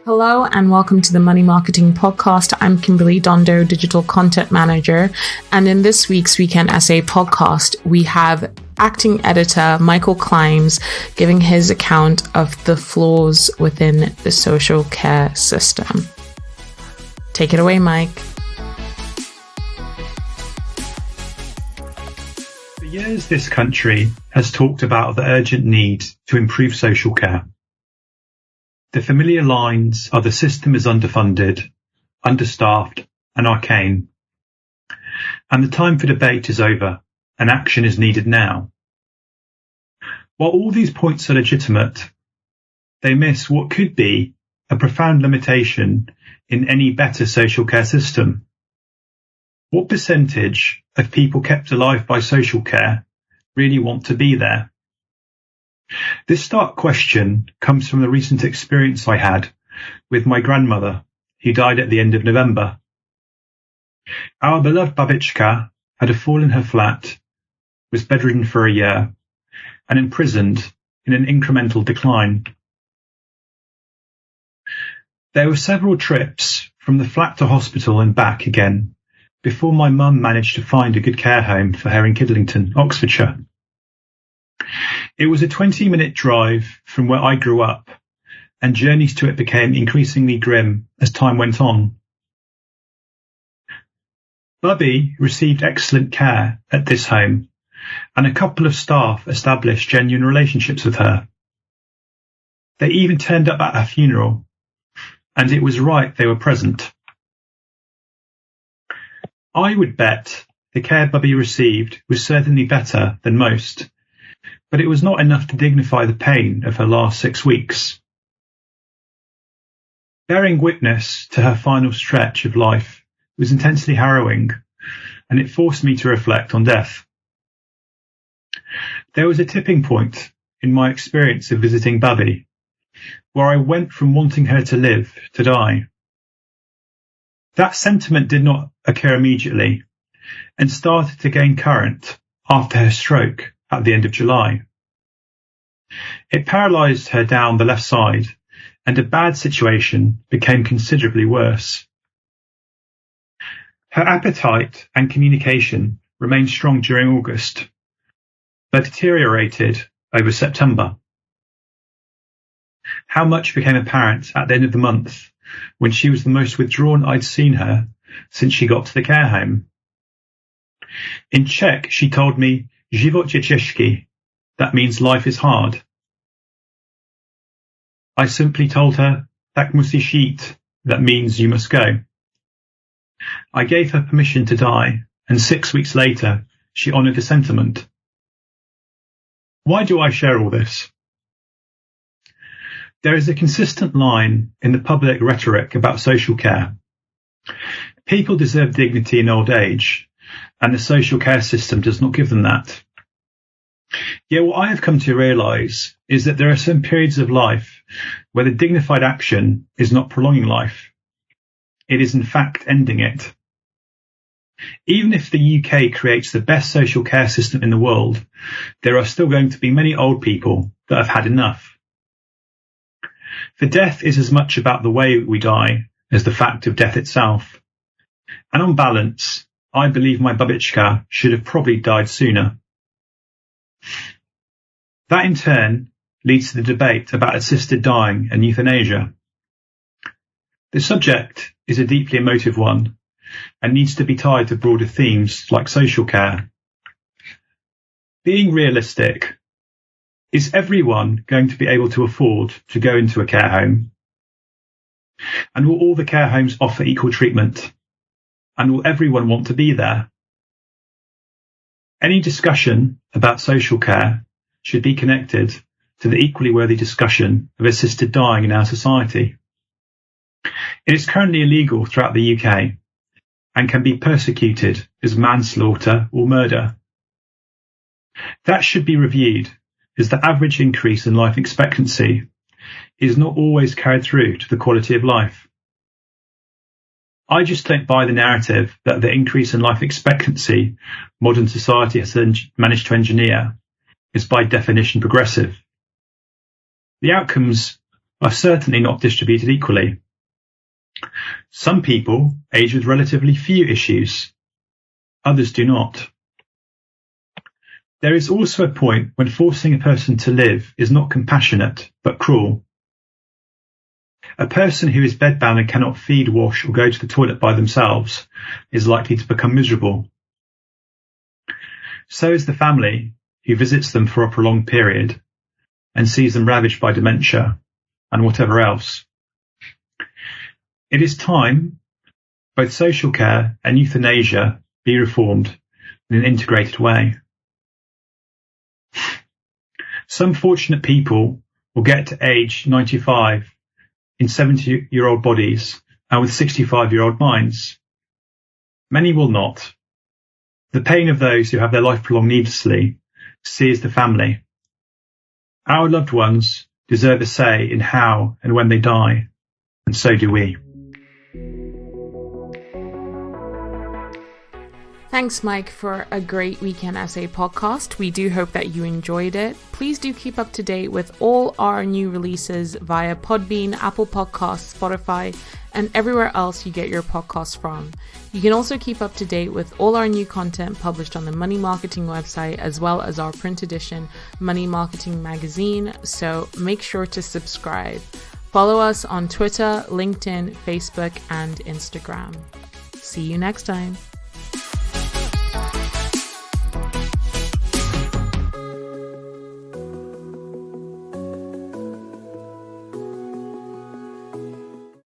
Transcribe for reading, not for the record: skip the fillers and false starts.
Hello and welcome to the Money Marketing Podcast. I'm Kimberly Dondo, Digital Content Manager. And in this week's Weekend Essay podcast, we have acting editor Michael Klimes giving his account of the flaws within the social care system. Take it away, Mike. For years, this country has talked about the urgent need to improve social care. The familiar lines are the system is underfunded, understaffed, and arcane. And the time for debate is over, and action is needed now. While all these points are legitimate, they miss what could be a profound limitation in any better social care system. What percentage of people kept alive by social care really want to be there? This stark question comes from the recent experience I had with my grandmother, who died at the end of November. Our beloved babichka had a fall in her flat, was bedridden for a year, and imprisoned in an incremental decline. There were several trips from the flat to hospital and back again before my mum managed to find a good care home for her in Kidlington, Oxfordshire. It was a 20-minute drive from where I grew up, and journeys to it became increasingly grim as time went on. Bubby received excellent care at this home, and a couple of staff established genuine relationships with her. They even turned up at her funeral, and it was right they were present. I would bet the care Bubby received was certainly better than most, but it was not enough to dignify the pain of her last 6 weeks. Bearing witness to her final stretch of life was intensely harrowing, and it forced me to reflect on death. There was a tipping point in my experience of visiting Bubby, where I went from wanting her to live to die. That sentiment did not occur immediately, and started to gain current after her stroke at the end of July. It paralysed her down the left side, and a bad situation became considerably worse. Her appetite and communication remained strong during August, but deteriorated over September. How much became apparent at the end of the month, when she was the most withdrawn I'd seen her since she got to the care home. In Czech, she told me, "Život je těžký," that means life is hard. I simply told her, "Tak musíš jít," that means you must go. I gave her permission to die, and 6 weeks later, she honoured the sentiment. Why do I share all this? There is a consistent line in the public rhetoric about social care. People deserve dignity in old age, and the social care system does not give them that. Yet what I have come to realise is that there are some periods of life where the dignified action is not prolonging life. It is in fact ending it. Even if the UK creates the best social care system in the world, there are still going to be many old people that have had enough. For death is as much about the way we die as the fact of death itself. And on balance, I believe my babichka should have probably died sooner. That in turn leads to the debate about assisted dying and euthanasia. The subject is a deeply emotive one and needs to be tied to broader themes like social care. Being realistic, is everyone going to be able to afford to go into a care home? And will all the care homes offer equal treatment? And will everyone want to be there? Any discussion about social care should be connected to the equally worthy discussion of assisted dying in our society. It is currently illegal throughout the UK and can be persecuted as manslaughter or murder. That should be reviewed, as the average increase in life expectancy is not always carried through to the quality of life. I just don't buy the narrative that the increase in life expectancy modern society has managed to engineer is by definition progressive. The outcomes are certainly not distributed equally. Some people age with relatively few issues, others do not. There is also a point when forcing a person to live is not compassionate, but cruel. A person who is bedbound and cannot feed, wash, or go to the toilet by themselves is likely to become miserable. So is the family who visits them for a prolonged period and sees them ravaged by dementia and whatever else. It is time both social care and euthanasia be reformed in an integrated way. Some fortunate people will get to age 95 in 70-year-old bodies and with 65-year-old minds. Many will not. The pain of those who have their life prolonged needlessly sears the family. Our loved ones deserve a say in how and when they die, and so do we. Thanks, Mike, for a great Weekend Essay podcast. We do hope that you enjoyed it. Please do keep up to date with all our new releases via Podbean, Apple Podcasts, Spotify, and everywhere else you get your podcasts from. You can also keep up to date with all our new content published on the Money Marketing website, as well as our print edition Money Marketing magazine, so make sure to subscribe. Follow us on Twitter, LinkedIn, Facebook, and Instagram. See you next time.